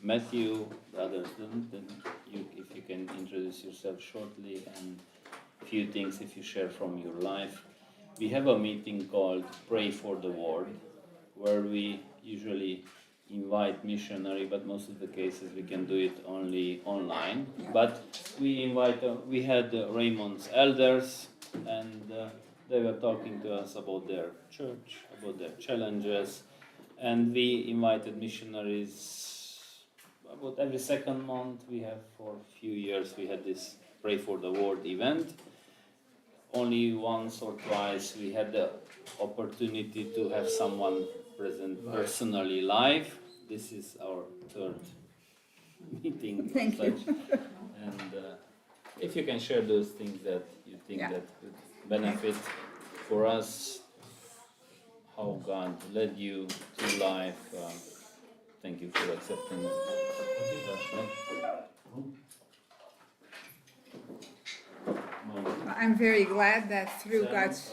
met you, the others didn't, then if you can introduce yourself shortly and a few things if you share from your life. We have a meeting called Pray for the World, where we usually invite missionary, but most of the cases we can do it only online. But we had Raymond's elders, and they were talking to us about their church, about their challenges, and we invited missionaries about every second month. We have for a few years we had this Pray for the World event. Only once or twice we had the opportunity to have someone present personally live. This is our third meeting. Thank you. And if you can share those things that you think that would benefit for us, how God led you to life. Thank you for accepting it. I'm very glad that through God's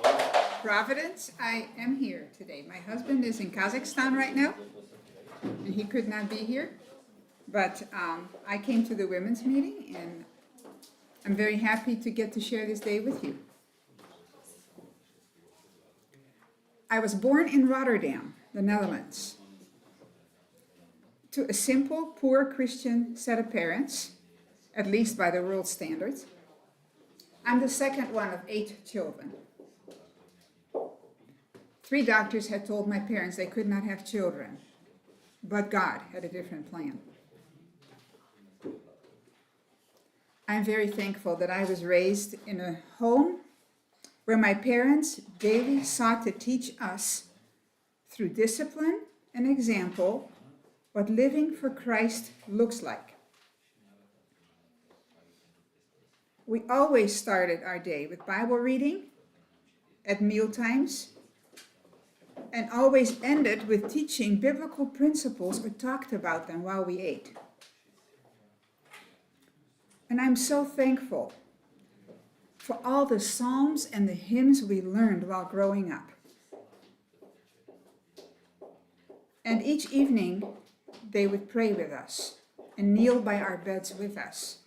providence, I am here today. My husband is in Kazakhstan right now, and he could not be here. But I came to the women's meeting, and I'm very happy to get to share this day with you. I was born in Rotterdam, the Netherlands, to a simple, poor Christian set of parents, at least by the world standards. I'm the second one of 8 children. 3 doctors had told my parents they could not have children, but God had a different plan. I'm very thankful that I was raised in a home where my parents daily sought to teach us, through discipline and example, what living for Christ looks like. We always started our day with Bible reading at meal times, and always ended with teaching biblical principles or talked about them while we ate. And I'm so thankful for all the psalms and the hymns we learned while growing up. And each evening, they would pray with us and kneel by our beds with us.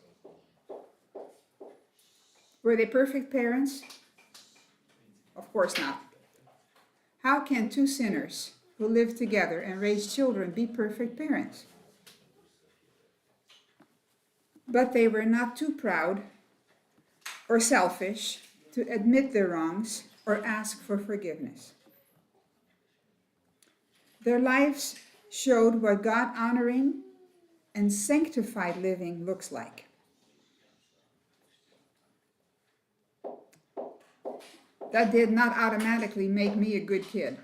Were they perfect parents? Of course not. How can 2 sinners who live together and raise children be perfect parents? But they were not too proud or selfish to admit their wrongs or ask for forgiveness. Their lives showed what God-honoring and sanctified living looks like. That did not automatically make me a good kid.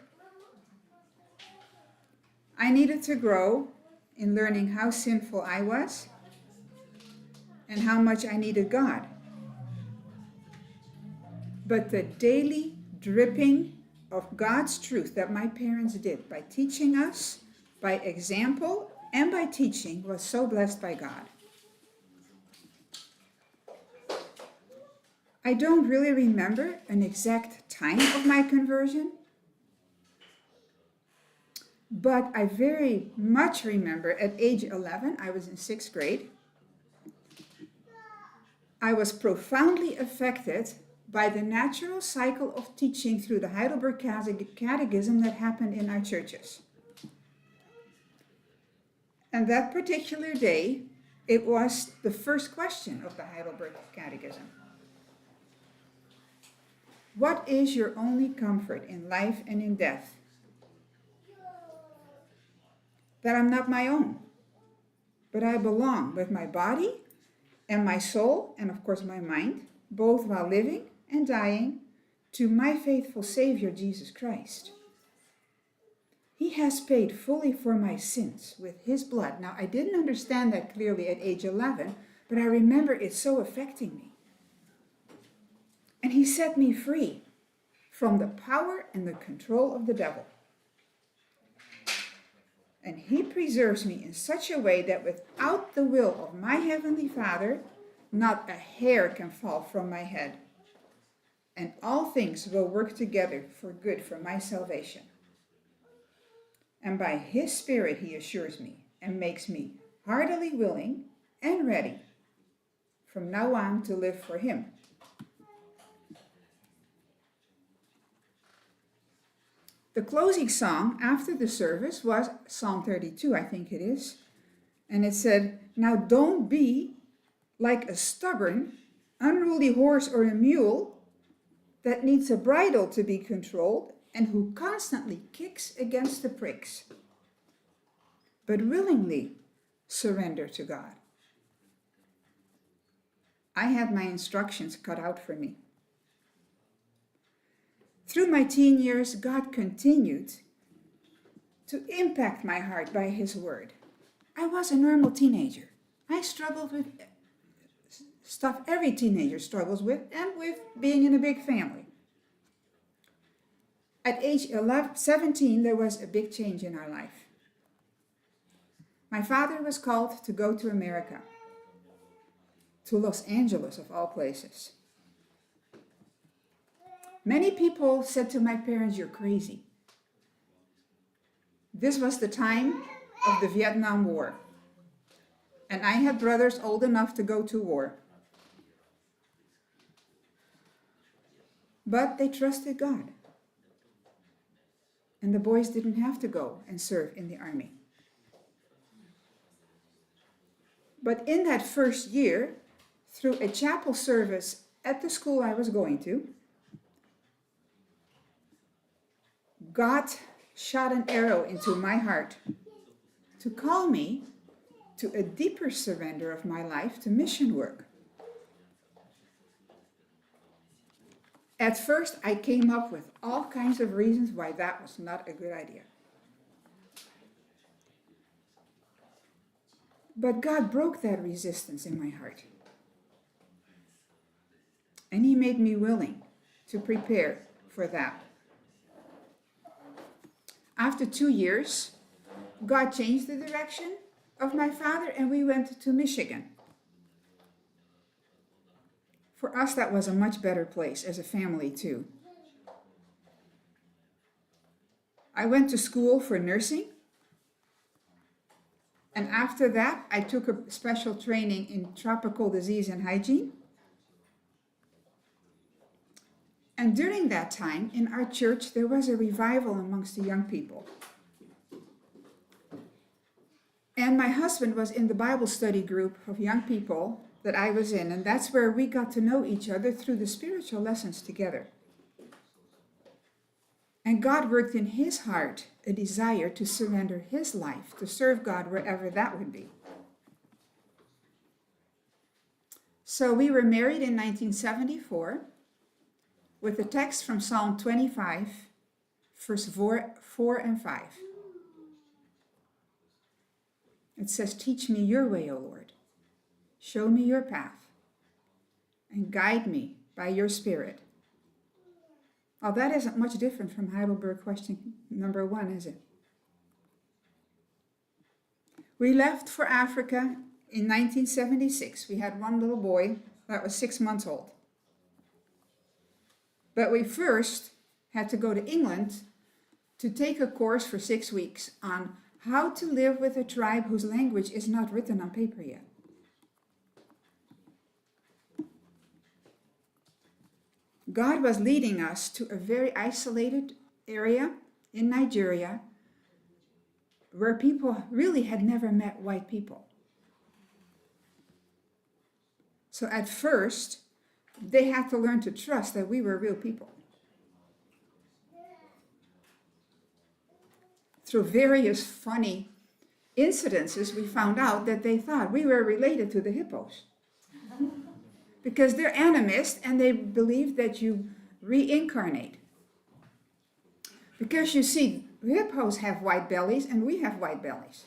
I needed to grow in learning how sinful I was and how much I needed God. But the daily dripping of God's truth that my parents did by teaching us, by example and by teaching, was so blessed by God. I don't really remember an exact time of my conversion, but I very much remember at age 11, I was in 6th grade, I was profoundly affected by the natural cycle of teaching through the Heidelberg Catechism that happened in our churches. And that particular day, it was the first question of the Heidelberg Catechism. What is your only comfort in life and in death? That I'm not my own, but I belong with my body and my soul, and of course my mind, both while living and dying, to my faithful Savior, Jesus Christ. He has paid fully for my sins with his blood. Now, I didn't understand that clearly at age 11, but I remember it so affecting me. And he set me free from the power and the control of the devil. And he preserves me in such a way that without the will of my Heavenly Father, not a hair can fall from my head. And all things will work together for good for my salvation. And by his Spirit he assures me and makes me heartily willing and ready from now on to live for Him. The closing song after the service was Psalm 32, I think it is. And it said, "Now don't be like a stubborn, unruly horse or a mule that needs a bridle to be controlled and who constantly kicks against the pricks, but willingly surrender to God." I had my instructions cut out for me. Through my teen years, God continued to impact my heart by His word. I was a normal teenager. I struggled with stuff every teenager struggles with, and with being in a big family. At age 17, there was a big change in our life. My father was called to go to America, to Los Angeles of all places. Many people said to my parents, "You're crazy." This was the time of the Vietnam War, and I had brothers old enough to go to war. But they trusted God, and the boys didn't have to go and serve in the army. But in that first year, through a chapel service at the school I was going to, God shot an arrow into my heart to call me to a deeper surrender of my life to mission work. At first, I came up with all kinds of reasons why that was not a good idea. But God broke that resistance in my heart. And He made me willing to prepare for that. After 2 years, God changed the direction of my father and we went to Michigan. For us, that was a much better place as a family too. I went to school for nursing. And after that, I took a special training in tropical disease and hygiene. And during that time, in our church, there was a revival amongst the young people. And my husband was in the Bible study group of young people that I was in, and that's where we got to know each other through the spiritual lessons together. And God worked in his heart a desire to surrender his life, to serve God wherever that would be. So we were married in 1974 with a text from Psalm 25, verse 4 and 5. It says, "Teach me your way, O Lord. Show me your path and guide me by your Spirit." Well, that isn't much different from Heidelberg question number 1, is it? We left for Africa in 1976. We had one little boy that was 6 months old. But we first had to go to England to take a course for 6 weeks on how to live with a tribe whose language is not written on paper yet. God was leading us to a very isolated area in Nigeria where people really had never met white people. So at first, they had to learn to trust that we were real people. Through various funny incidences, we found out that they thought we were related to the hippos. Because they're animists and they believe that you reincarnate. Because you see, hippos have white bellies and we have white bellies.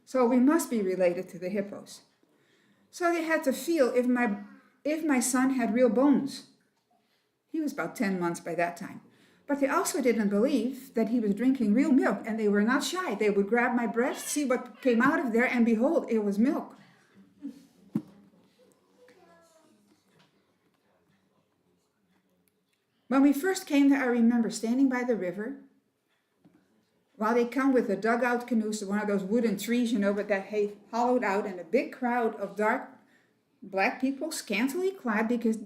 So we must be related to the hippos. So they had to feel if my son had real bones. He was about 10 months by that time. But they also didn't believe that he was drinking real milk, and they were not shy. They would grab my breast, see what came out of there, and behold, it was milk. When we first came there, I remember standing by the river Well, they come with a dugout canoe, so one of those wooden trees, but that hay hollowed out, and a big crowd of dark black people, scantily clad, because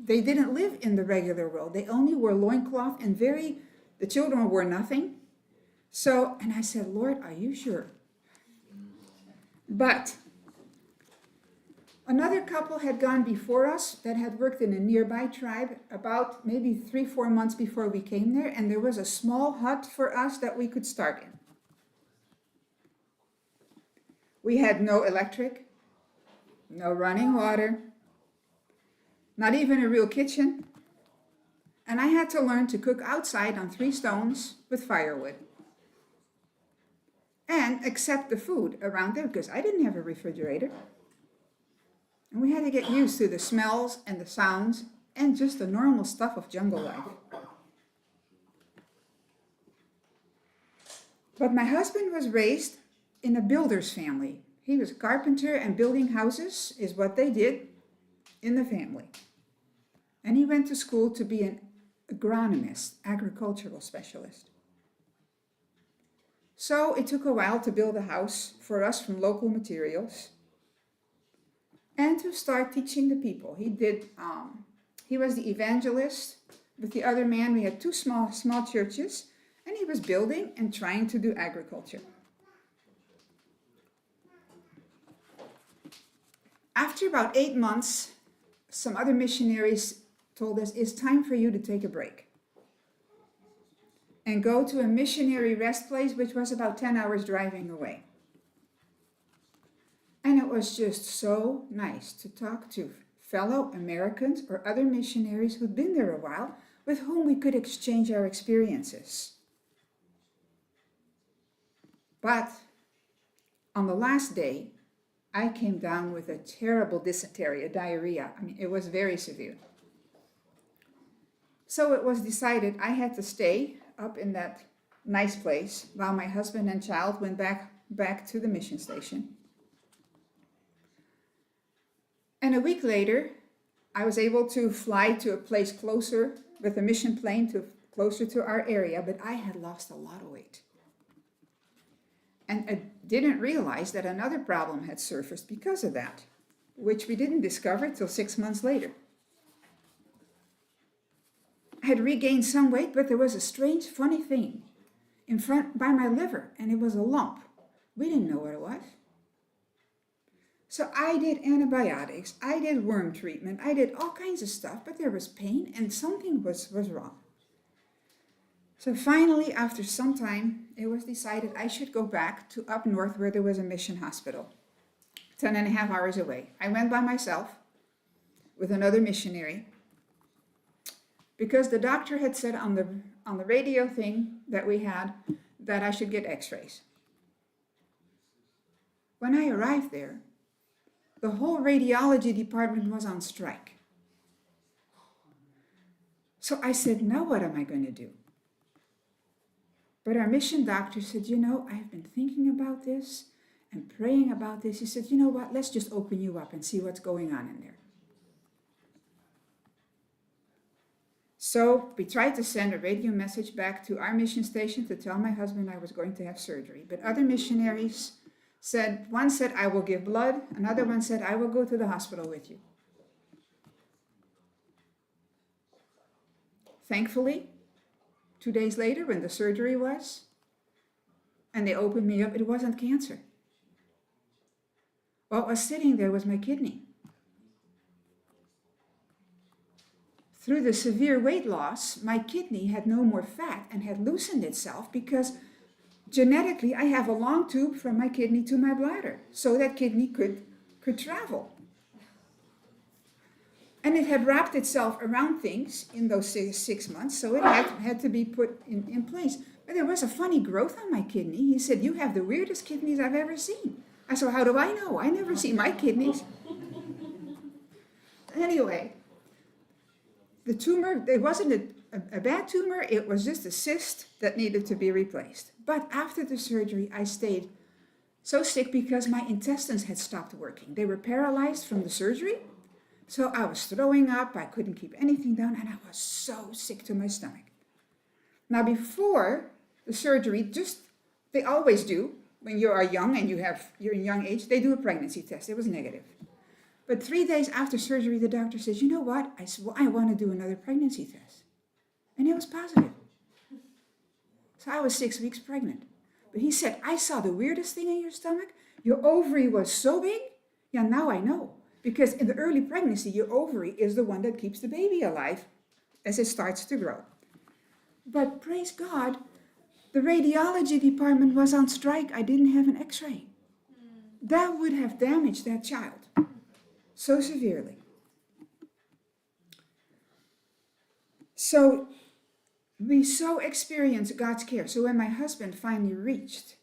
they didn't live in the regular world. They only wore loincloth, and the children wore nothing. So, and I said, Lord, are you sure? But another couple had gone before us that had worked in a nearby tribe about maybe 3-4 months before we came there, and there was a small hut for us that we could start in. We had no electric, no running water, not even a real kitchen, and I had to learn to cook outside on 3 stones with firewood and accept the food around there because I didn't have a refrigerator. And we had to get used to the smells and the sounds and just the normal stuff of jungle life. But my husband was raised in a builder's family. He was a carpenter, and building houses is what they did in the family. And he went to school to be an agronomist, agricultural specialist. So it took a while to build a house for us from local materials and to start teaching the people. He was the evangelist. With the other man, we had 2 small churches, and he was building and trying to do agriculture. After about 8 months, some other missionaries told us, it's time for you to take a break and go to a missionary rest place, which was about 10 hours driving away. And it was just so nice to talk to fellow Americans or other missionaries who'd been there a while, with whom we could exchange our experiences. But on the last day, I came down with a terrible dysentery, a diarrhea. I mean, it was very severe. So it was decided I had to stay up in that nice place while my husband and child went back to the mission station. And a week later, I was able to fly to a place closer with a mission plane closer to our area, but I had lost a lot of weight. And I didn't realize that another problem had surfaced because of that, which we didn't discover till 6 months later. I had regained some weight, but there was a strange, funny thing in front by my liver, and it was a lump. We didn't know what it was. So I did antibiotics, I did worm treatment, I did all kinds of stuff, but there was pain and something was wrong. So finally, after some time, it was decided I should go back to up north where there was a mission hospital, 10.5 hours away. I went by myself with another missionary because the doctor had said on the radio thing that we had that I should get x-rays. When I arrived there, the whole radiology department was on strike. So I said, now what am I going to do? But our mission doctor said, I've been thinking about this and praying about this. He said, you know what, let's just open you up and see what's going on in there. So we tried to send a radio message back to our mission station to tell my husband I was going to have surgery. But other missionaries one said, I will give blood. Another one said, I will go to the hospital with you. Thankfully, 2 days later, when the surgery was, and they opened me up, it wasn't cancer. What was sitting there was my kidney. Through the severe weight loss, my kidney had no more fat and had loosened itself because genetically I have a long tube from my kidney to my bladder, so that kidney could travel. And it had wrapped itself around things in those 6 months, so it had to be put in place. But there was a funny growth on my kidney. He said, you have the weirdest kidneys I've ever seen. I said, how do I know? I never see my kidneys. Anyway, the tumor, it wasn't a bad tumor, it was just a cyst that needed to be replaced. But after the surgery, I stayed so sick because my intestines had stopped working. They were paralyzed from the surgery. So I was throwing up, I couldn't keep anything down, and I was so sick to my stomach. Now before the surgery, they always do, when you are young and you're in young age, they do a pregnancy test. It was negative. But 3 days after surgery, the doctor says, you know what? I want to do another pregnancy test. And it was positive. So I was 6 weeks pregnant. But he said, I saw the weirdest thing in your stomach. Your ovary was so big. Yeah, now I know. Because in the early pregnancy, your ovary is the one that keeps the baby alive as it starts to grow. But praise God, the radiology department was on strike. I didn't have an x-ray. That would have damaged that child so severely. So we so experienced God's care. So when my husband finally reached,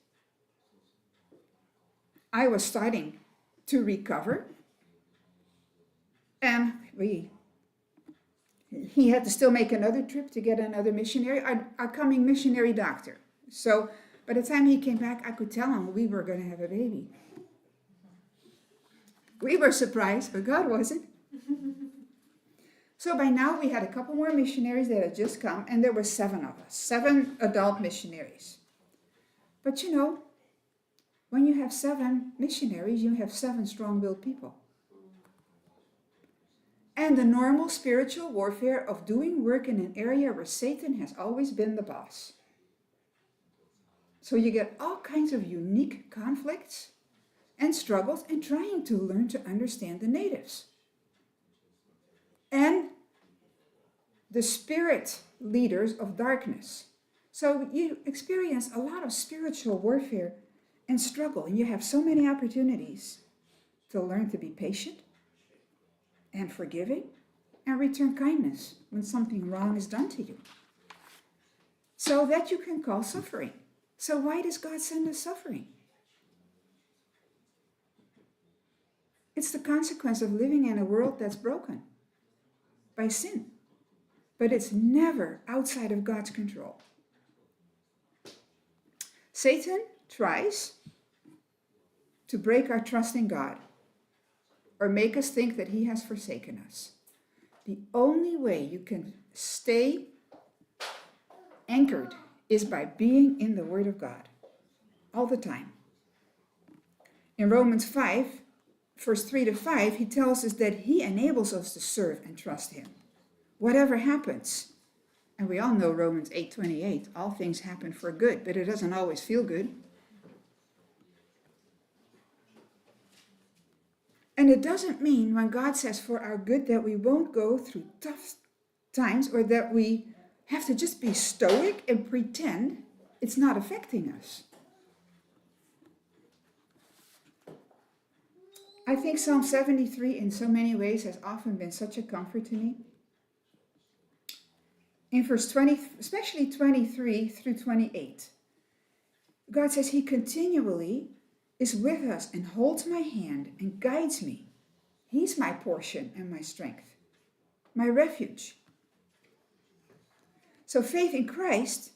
I was starting to recover. And he had to still make another trip to get another missionary, our coming missionary doctor. So by the time he came back, I could tell him we were going to have a baby. We were surprised, but God wasn't. So by now we had a couple more missionaries that had just come, and there were 7 of us, 7 adult missionaries. But you know, when you have 7 missionaries, you have 7 strong-willed people. And the normal spiritual warfare of doing work in an area where Satan has always been the boss. So you get all kinds of unique conflicts and struggles and trying to learn to understand the natives. And the spirit leaders of darkness. So you experience a lot of spiritual warfare and struggle, and you have so many opportunities to learn to be patient and forgiving and return kindness when something wrong is done to you. So that you can call suffering. So why does God send us suffering? It's the consequence of living in a world that's broken by sin. But it's never outside of God's control. Satan tries to break our trust in God or make us think that he has forsaken us. The only way you can stay anchored is by being in the Word of God all the time. In Romans 5, verse 3 to 5, he tells us that he enables us to serve and trust him. Whatever happens, and we all know Romans 8:28, all things happen for good, but it doesn't always feel good. And it doesn't mean when God says for our good that we won't go through tough times or that we have to just be stoic and pretend it's not affecting us. I think Psalm 73 in so many ways has often been such a comfort to me. In verse 20, especially 23 through 28, God says he continually is with us and holds my hand and guides me. He's my portion and my strength, my refuge. So faith in Christ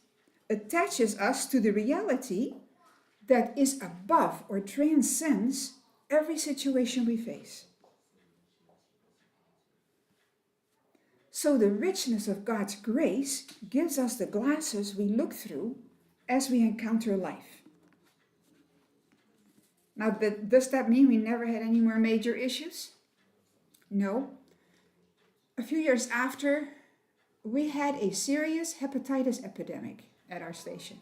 attaches us to the reality that is above or transcends every situation we face. So the richness of God's grace gives us the glasses we look through as we encounter life. Now, does that mean we never had any more major issues? No. A few years after, we had a serious hepatitis epidemic at our station.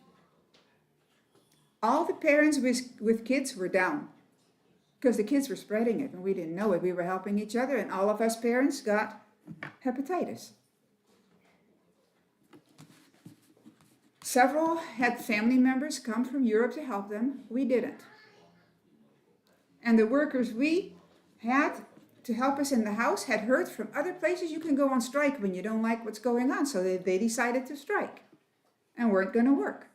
All the parents with kids were down because the kids were spreading it and we didn't know it. We were helping each other and all of us parents got hepatitis. Several had family members come from Europe to help them. We didn't. And the workers we had to help us in the house had heard from other places you can go on strike when you don't like what's going on. So they decided to strike and weren't going to work.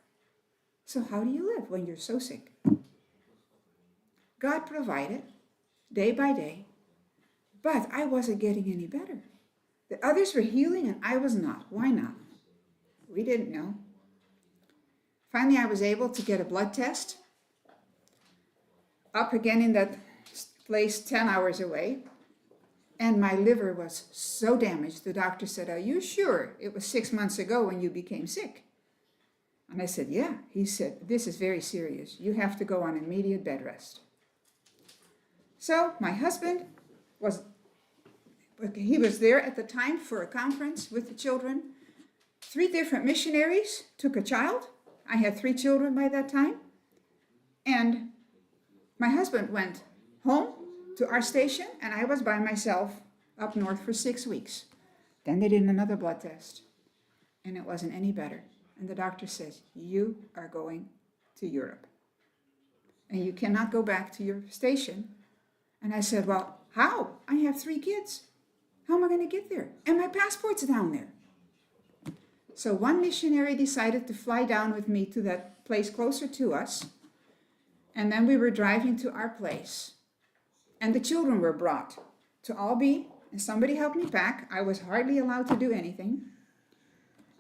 So how do you live when you're so sick? God provided day by day, but I wasn't getting any better. The others were healing and I was not. Why not? We didn't know. Finally, I was able to get a blood test. Up again in that place 10 hours away. And my liver was so damaged. The doctor said, are you sure it was 6 months ago when you became sick? And I said, yeah. He said, this is very serious. You have to go on immediate bed rest. So my husband he was there at the time for a conference with the children. 3 different missionaries took a child. I had 3 children by that time. And my husband went home to our station, and I was by myself up north for 6 weeks. Then they did another blood test, and it wasn't any better. And the doctor says, you are going to Europe, and you cannot go back to your station. And I said, well, how? I have 3 kids. How am I going to get there? And my passport's down there. So one missionary decided to fly down with me to that place closer to us. And then we were driving to our place. And the children were brought to Albi, and somebody helped me pack. I was hardly allowed to do anything.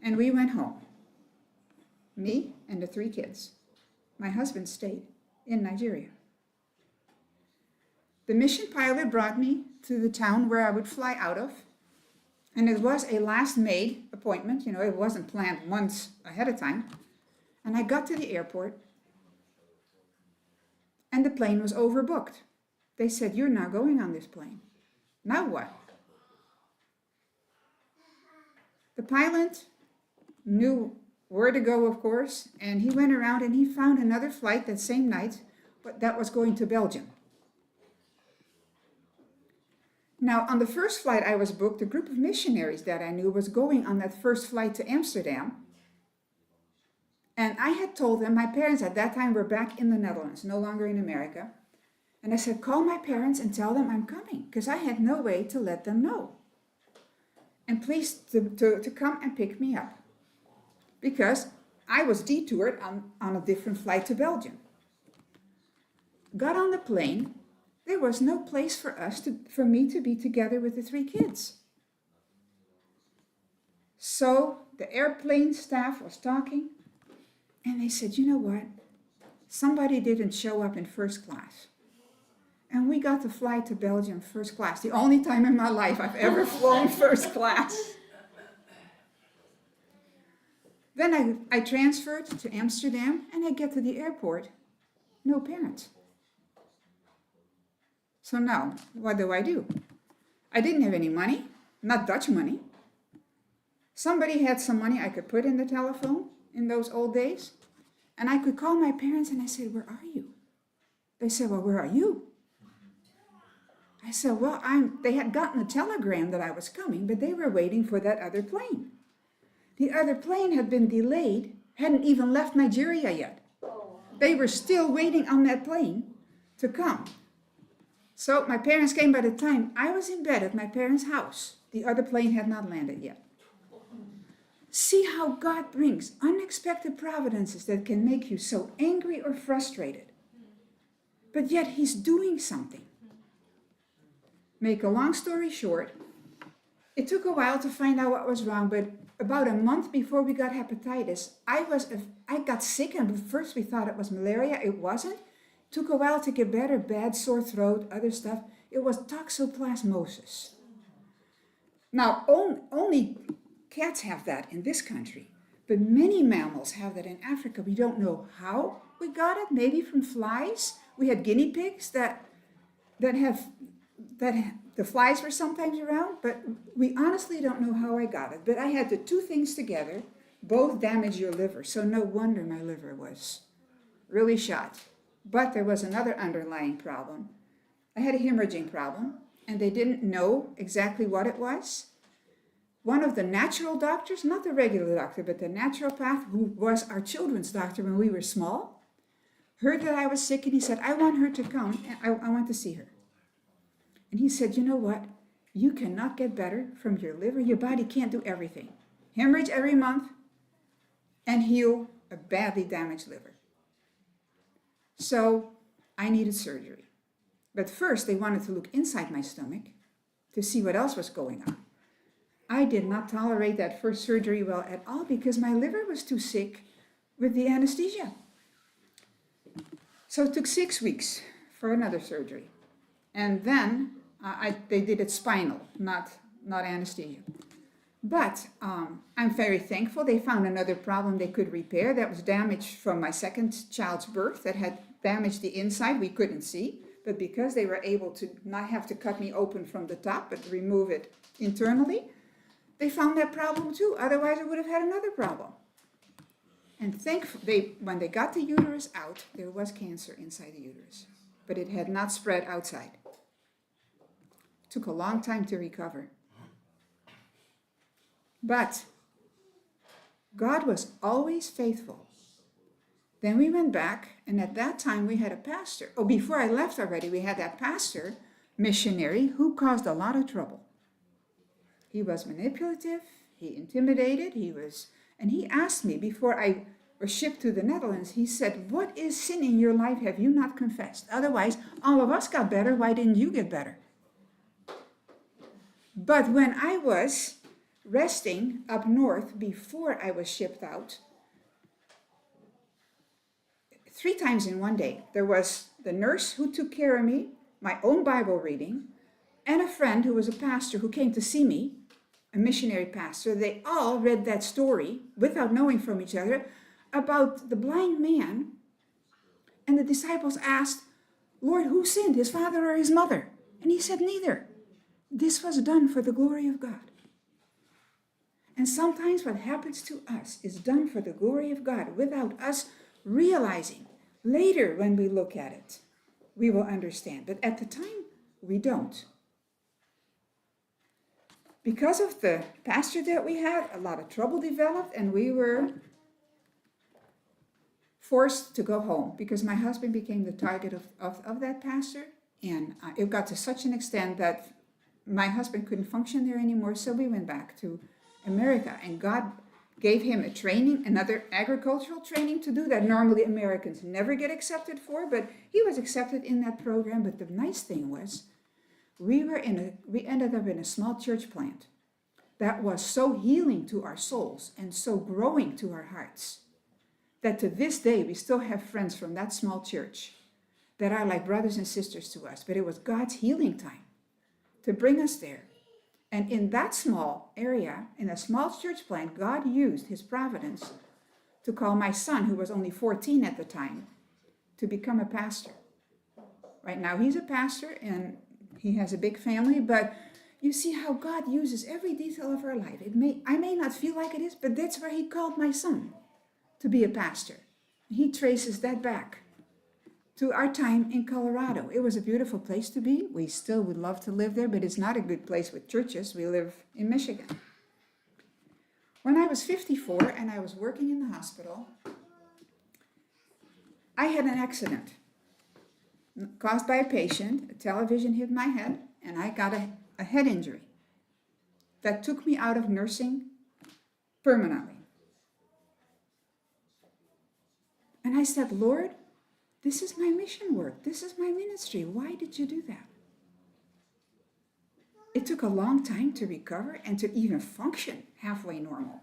And we went home. Me and the 3 kids. My husband stayed in Nigeria. The mission pilot brought me to the town where I would fly out of. And it was a last-made appointment. You know, it wasn't planned months ahead of time. And I got to the airport, and the plane was overbooked. They said, you're not going on this plane. Now what? The pilot knew where to go, of course, and he went around and he found another flight that same night, but that was going to Belgium. Now, on the first flight I was booked, a group of missionaries that I knew was going on that first flight to Amsterdam. And I had told them, my parents at that time were back in the Netherlands, no longer in America. And I said, call my parents and tell them I'm coming, because I had no way to let them know. And please to come and pick me up. Because I was detoured on a different flight to Belgium. Got on the plane. There was no place for me to be together with the 3 kids. So the airplane staff was talking, and they said, you know what? Somebody didn't show up in first class. And we got to fly to Belgium first class. The only time in my life I've ever flown first class. Then I transferred to Amsterdam, and I get to the airport. No parents. So now, what do? I didn't have any money, not Dutch money. Somebody had some money I could put in the telephone in those old days. And I could call my parents and I said, where are you? They said, well, where are you? I said, well, they had gotten a telegram that I was coming, but they were waiting for that other plane. The other plane had been delayed, hadn't even left Nigeria yet. They were still waiting on that plane to come. So my parents came by the time I was in bed at my parents' house. The other plane had not landed yet. See how God brings unexpected providences that can make you so angry or frustrated. But yet He's doing something. Make a long story short, it took a while to find out what was wrong, but about a month before we got hepatitis, I got sick, and first we thought it was malaria. It wasn't. Took a while to get better, bad sore throat, other stuff. It was toxoplasmosis. Now, only cats have that in this country, but many mammals have that in Africa. We don't know how we got it, maybe from flies. We had guinea pigs that the flies were sometimes around, but we honestly don't know how I got it. But I had the 2 things together, both damage your liver, so no wonder my liver was really shot. But there was another underlying problem. I had a hemorrhaging problem, and they didn't know exactly what it was. One of the natural doctors, not the regular doctor, but the naturopath, who was our children's doctor when we were small, heard that I was sick, and he said, I want her to come, and I want to see her. And he said, you know what? You cannot get better from your liver. Your body can't do everything. Hemorrhage every month and heal a badly damaged liver. So I needed surgery. But first they wanted to look inside my stomach to see what else was going on. I did not tolerate that first surgery well at all because my liver was too sick with the anesthesia. So it took 6 weeks for another surgery. And then they did it spinal, not anesthesia. But I'm very thankful they found another problem they could repair that was damaged from my second child's birth, that had damaged the inside we couldn't see. But because they were able to not have to cut me open from the top, but remove it internally, they found that problem too. Otherwise, I would have had another problem. And thankfully, when they got the uterus out, there was cancer inside the uterus, but it had not spread outside. It took a long time to recover. But God was always faithful. Then we went back, and at that time we had a pastor. Oh, before I left already, we had that pastor, missionary, who caused a lot of trouble. He was manipulative, he intimidated, and he asked me before I was shipped to the Netherlands, he said, "What is sin in your life have you not confessed? Otherwise, all of us got better, why didn't you get better?" But when I was resting up north before I was shipped out, 3 times in one day, there was the nurse who took care of me, my own Bible reading, and a friend who was a pastor who came to see me, a missionary pastor. They all read that story without knowing from each other about the blind man. And the disciples asked, "Lord, who sinned, his father or his mother?" And he said, "Neither. This was done for the glory of God." And sometimes what happens to us is done for the glory of God without us realizing. Later, when we look at it, we will understand. But at the time, we don't. Because of the pastor that we had, a lot of trouble developed, and we were forced to go home because my husband became the target of that pastor. And it got to such an extent that my husband couldn't function there anymore, so we went back to America. And God gave him a training, another agricultural training to do that normally Americans never get accepted for, but he was accepted in that program. But the nice thing was, we ended up in a small church plant that was so healing to our souls and so growing to our hearts that to this day we still have friends from that small church that are like brothers and sisters to us. But it was God's healing time to bring us there. And in that small area, in a small church plant, God used his providence to call my son, who was only 14 at the time, to become a pastor. Right now he's a pastor and he has a big family, but you see how God uses every detail of our life. I may not feel like it is, but that's where he called my son to be a pastor. He traces that back to our time in Colorado. It was a beautiful place to be. We still would love to live there, but it's not a good place with churches. We live in Michigan. When I was 54 and I was working in the hospital, I had an accident caused by a patient. A television hit my head, and I got a head injury that took me out of nursing permanently. And I said, "Lord, this is my mission work. This is my ministry. Why did you do that?" It took a long time to recover and to even function halfway normal.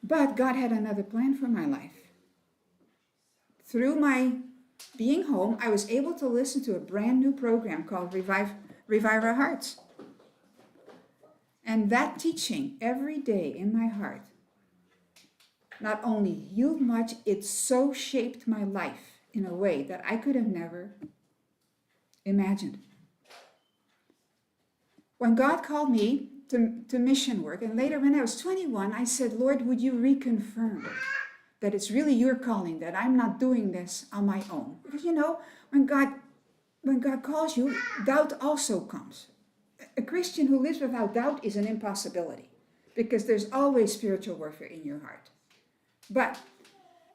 But God had another plan for my life. Through my being home, I was able to listen to a brand new program called Revive Our Hearts. And that teaching every day in my heart not only healed much, it so shaped my life in a way that I could have never imagined. When God called me to mission work, and later when I was 21, I said, "Lord, would you reconfirm that it's really your calling, that I'm not doing this on my own?" Because when God calls you, doubt also comes. A Christian who lives without doubt is an impossibility, because there's always spiritual warfare in your heart. But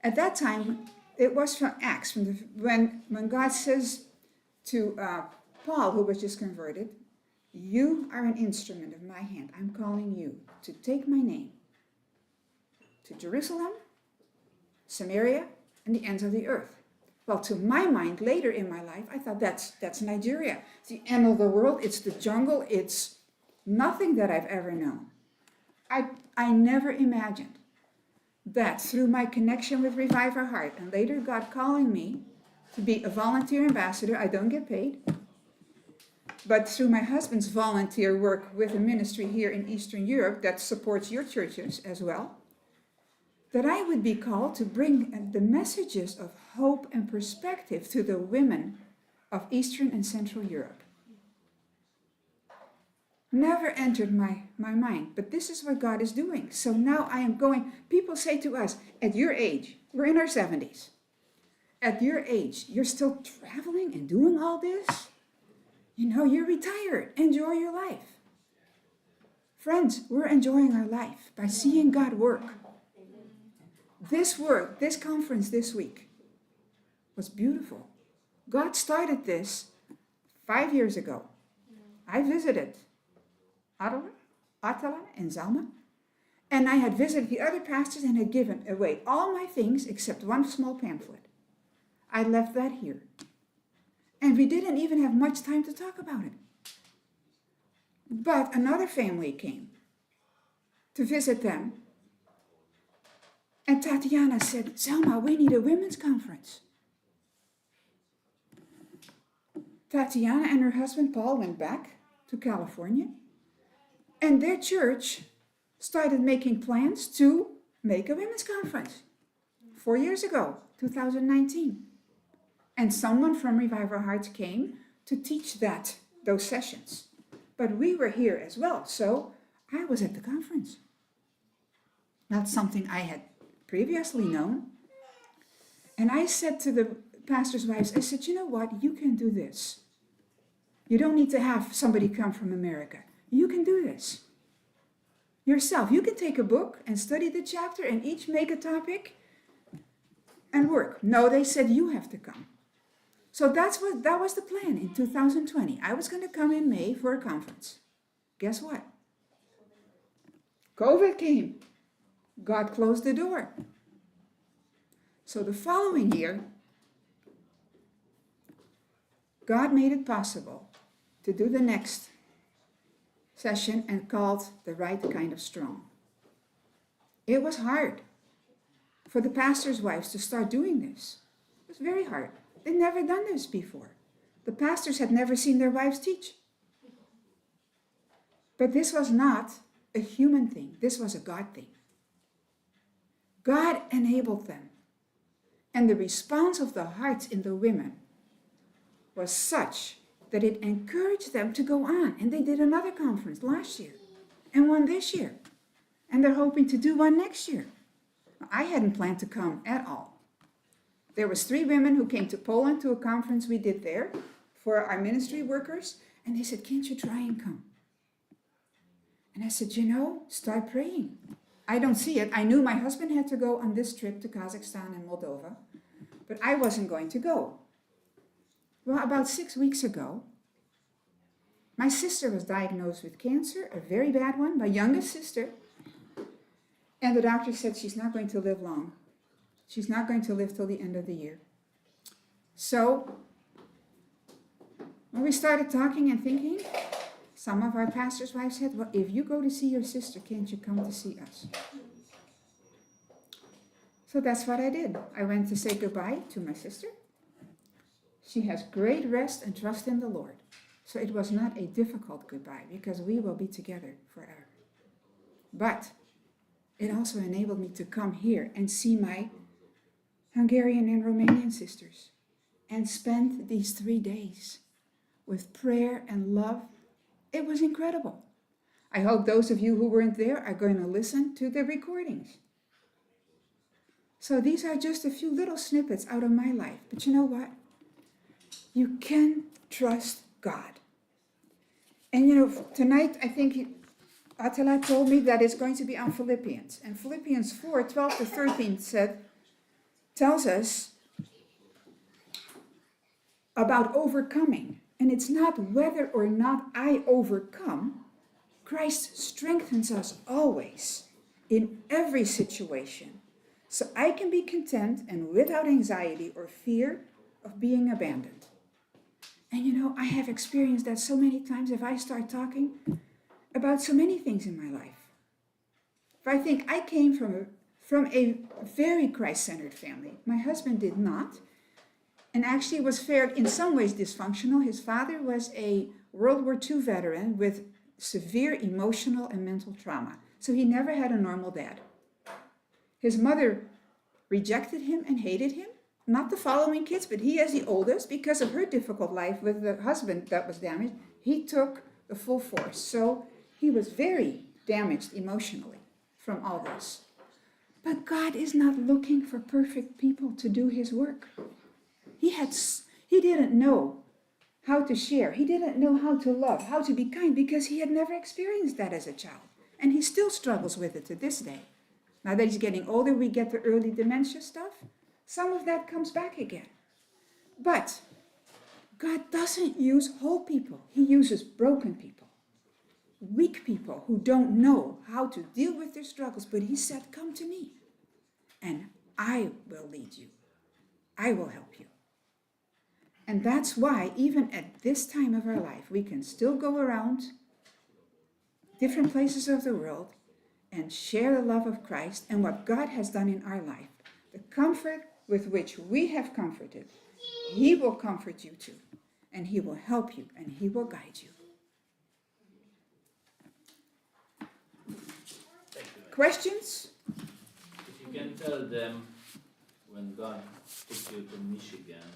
at that time, it was from Acts, when God says to Paul, who was just converted, "You are an instrument of my hand. I'm calling you to take my name to Jerusalem, Samaria, and the ends of the earth." Well, to my mind, later in my life, I thought that's Nigeria. It's the end of the world. It's the jungle. It's nothing that I've ever known. I never imagined that through my connection with Revive Our Heart, and later God calling me to be a volunteer ambassador, I don't get paid, but through my husband's volunteer work with a ministry here in Eastern Europe that supports your churches as well, that I would be called to bring the messages of hope and perspective to the women of Eastern and Central Europe. Never entered my mind, but this is what God is doing. So now I am going, people say to us, at your age, we're in our 70s, at your age, you're still traveling and doing all this? You know, you're retired, enjoy your life. Friends, we're enjoying our life by seeing God work. This work, this conference this week was beautiful. God started this 5 years ago. I visited Attila and Zalma, and I had visited the other pastors and had given away all my things except one small pamphlet. I left that here. And we didn't even have much time to talk about it. But another family came to visit them. And Tatiana said, Selma, we need a women's conference. Tatiana and her husband Paul went back to California. And their church started making plans to make a women's conference 4 years ago, 2019. And someone from Revive Our Hearts came to teach those sessions. But we were here as well, so I was at the conference. Not something I had previously known. And I said to the pastors' wives, I said, you know what, you can do this. You don't need to have somebody come from America. You can do this yourself. You can take a book and study the chapter and each make a topic and work. No, they said, you have to come. So that was the plan in 2020. I was going to come in May for a conference. Guess what? COVID came. God closed the door. So the following year, God made it possible to do the next session and called The Right Kind of Strong. It was hard for the pastors' wives to start doing this. It was very hard. They'd never done this before. The pastors had never seen their wives teach. But this was not a human thing. This was a God thing. God enabled them. And the response of the hearts in the women was such that it encouraged them to go on. And they did another conference last year and one this year. And they're hoping to do one next year. I hadn't planned to come at all. There was 3 women who came to Poland to a conference we did there for our ministry workers. And they said, can't you try and come? And I said, start praying. I don't see it. I knew my husband had to go on this trip to Kazakhstan and Moldova, but I wasn't going to go. Well, about 6 weeks ago, my sister was diagnosed with cancer, a very bad one, my youngest sister. And the doctor said she's not going to live long. She's not going to live till the end of the year. So, when we started talking and thinking, some of our pastors' wives said, well, if you go to see your sister, can't you come to see us? So that's what I did. I went to say goodbye to my sister. She has great rest and trust in the Lord. So it was not a difficult goodbye because we will be together forever. But it also enabled me to come here and see my Hungarian and Romanian sisters and spend these 3 days with prayer and love. It was incredible. I hope those of you who weren't there are going to listen to the recordings. So these are just a few little snippets out of my life. But you know what? You can trust God. And tonight I think Attila told me that it's going to be on Philippians. And Philippians 4, 12 to 13 tells us about overcoming. And it's not whether or not I overcome. Christ strengthens us always in every situation. So I can be content and without anxiety or fear of being abandoned. And I have experienced that so many times if I start talking about so many things in my life. If I think I came from a very Christ-centered family. My husband did not. And actually was fared in some ways dysfunctional. His father was a World War II veteran with severe emotional and mental trauma. So he never had a normal dad. His mother rejected him and hated him. Not the following kids, but he as the oldest, because of her difficult life with the husband that was damaged, he took the full force. So he was very damaged emotionally from all this. But God is not looking for perfect people to do his work. He didn't know how to share. He didn't know how to love, how to be kind, because he had never experienced that as a child. And he still struggles with it to this day. Now that he's getting older, we get the early dementia stuff. Some of that comes back again. But God doesn't use whole people. He uses broken people, weak people who don't know how to deal with their struggles. But he said, come to me and I will lead you. I will help you. And that's why even at this time of our life, we can still go around different places of the world and share the love of Christ and what God has done in our life. The comfort with which we have comforted, he will comfort you too. And he will help you and he will guide you. Questions? If you can tell them, when God took you to Michigan,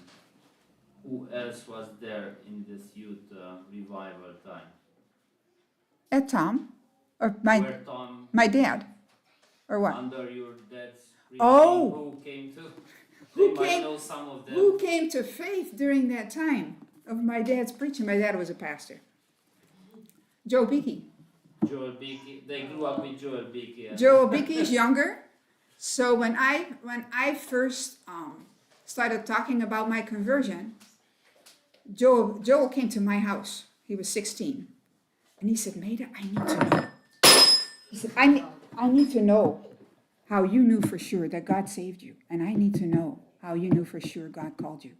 who else was there in this youth revival time? At Tom, or Where Tom, my dad, or what? under your dad's preaching, Oh! who came to? Who They might came- know some of them. Who came to faith during that time of my dad's preaching? My dad was a pastor. Joe Beakey. Joel Beakey. They grew up with Joel Beakey. Joel Beakey is younger. So when I first started talking about my conversion, Joel came to my house. He was 16. And he said, Maida, I need to know. He said, I need to know how you knew for sure that God saved you. And I need to know how you knew for sure God called you.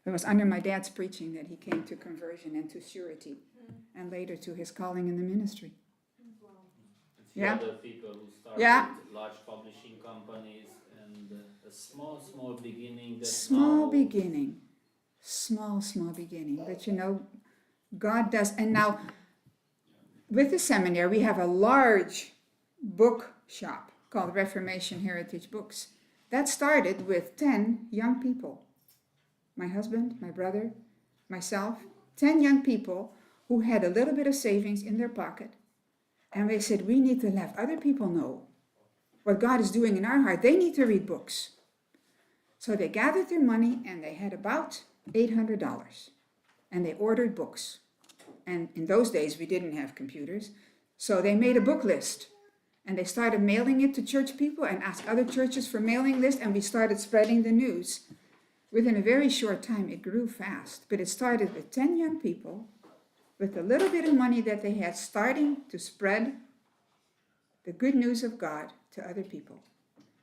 It was under my dad's preaching that he came to conversion and to surety, and later to his calling in the ministry. Yeah. Other people who started Yeah. large publishing companies and a small beginning. That Small now, beginning. Small beginning. But you know, God does. And now, with the seminary, we have a large book shop called Reformation Heritage Books. That started with 10 young people. My husband, my brother, myself, 10 young people who had a little bit of savings in their pocket. And we said, we need to let other people know what God is doing in our heart. They need to read books. So they gathered their money and they had about $800. And they ordered books. And in those days, we didn't have computers. So they made a book list. And they started mailing it to church people and asked other churches for mailing lists. And we started spreading the news. Within a very short time, it grew fast. But it started with 10 young people with a little bit of money that they had, starting to spread the good news of God to other people.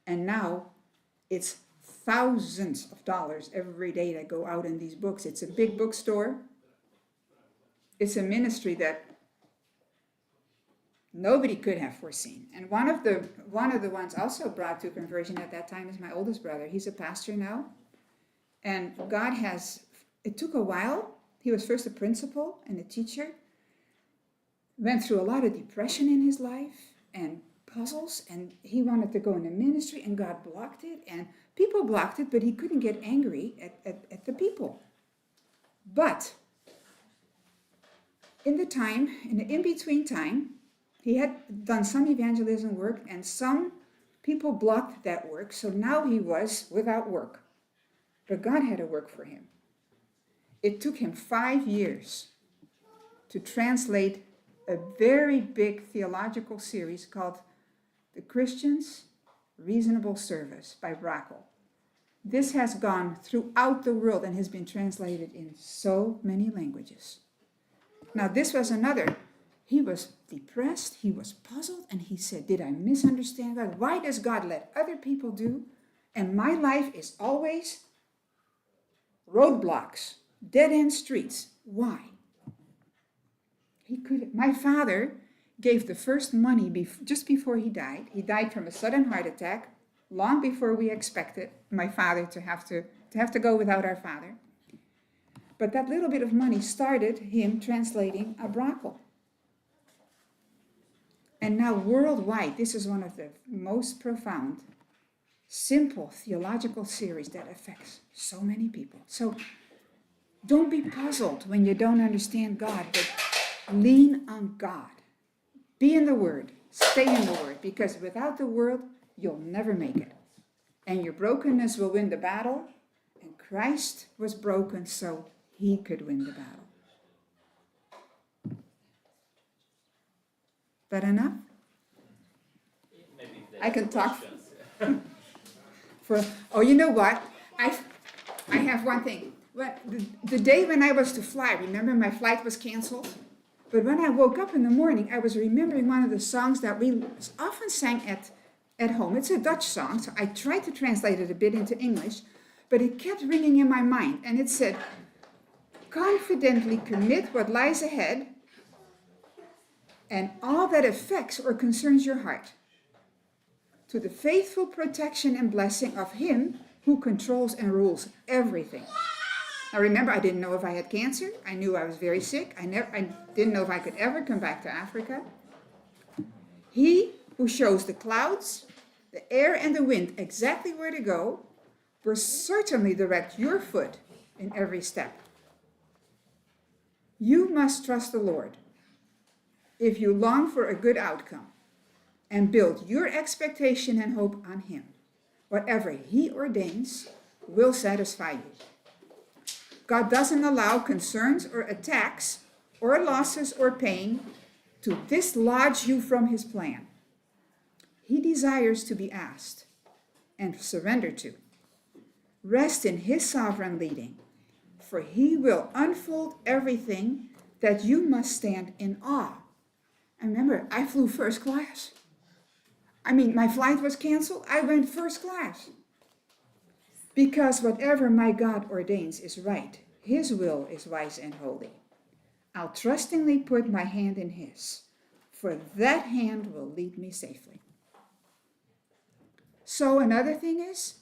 And now it's thousands of dollars every day that go out in these books. It's a big bookstore. It's a ministry that nobody could have foreseen. And one of the ones also brought to conversion at that time is my oldest brother. He's a pastor now. And God has, it took a while. He was first a principal and a teacher. Went through a lot of depression in his life and puzzles. And he wanted to go into ministry and God blocked it. And people blocked it, but he couldn't get angry at the people. But in the in-between time, he had done some evangelism work and some people blocked that work. So now he was without work. But God had a work for him. It took him 5 years to translate a very big theological series called The Christian's Reasonable Service by Brackel. This has gone throughout the world and has been translated in so many languages. Now this was another. He was depressed, he was puzzled, and he said, did I misunderstand God? Why does God let other people do? And my life is always roadblocks, dead-end streets. Why? My father gave the first money just before he died. He died from a sudden heart attack, long before we expected my father to have to go without our father. But that little bit of money started him translating a brothel. And now worldwide, this is one of the most profound, simple theological series that affects so many people. So don't be puzzled when you don't understand God, but lean on God. Be in the Word. Stay in the Word, because without the Word, you'll never make it. And your brokenness will win the battle, and Christ was broken so he could win the battle. That enough? Maybe I can talk. You know what? I have one thing. The day when I was to fly, remember my flight was canceled? But when I woke up in the morning, I was remembering one of the songs that we often sang at home. It's a Dutch song, so I tried to translate it a bit into English, but it kept ringing in my mind. And it said, confidently commit what lies ahead and all that affects or concerns your heart to the faithful protection and blessing of Him who controls and rules everything. Now remember, I didn't know if I had cancer. I knew I was very sick. I didn't know if I could ever come back to Africa. He who shows the clouds, the air and the wind exactly where to go, will certainly direct your foot in every step. You must trust the Lord if you long for a good outcome and build your expectation and hope on Him. Whatever He ordains will satisfy you. God doesn't allow concerns or attacks or losses or pain to dislodge you from His plan. He desires to be asked and surrendered to. Rest in His sovereign leading, for He will unfold everything that you must stand in awe. And remember, I flew first class. My flight was canceled. I went first class. Because whatever my God ordains is right. His will is wise and holy. I'll trustingly put my hand in His, for that hand will lead me safely. So another thing is,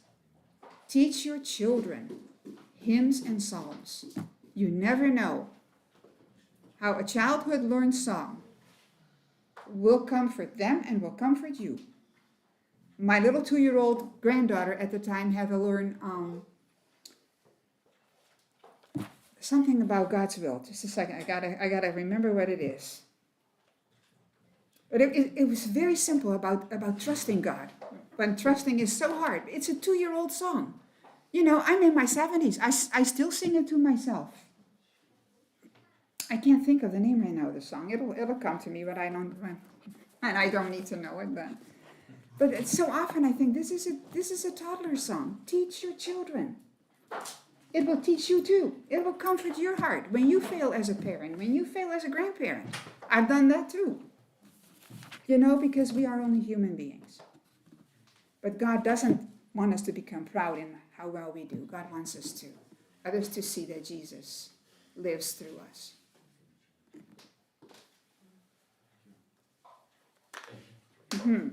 teach your children hymns and psalms. You never know how a childhood learned song will comfort them and will comfort you. My little 2-year-old granddaughter at the time had to learn something about God's will. Just a second, I gotta remember what it is. But it was very simple about trusting God. When trusting is so hard. It's a 2-year-old song. I'm in my 70s. I still sing it to myself. I can't think of the name right now of the song. It'll come to me, but I don't need to know it then. But it's so often I think this is a toddler song. Teach your children. It will teach you too. It will comfort your heart when you fail as a parent, when you fail as a grandparent. I've done that too. Because we are only human beings. But God doesn't want us to become proud in how well we do. God wants others to see that Jesus lives through us. Mm-hmm.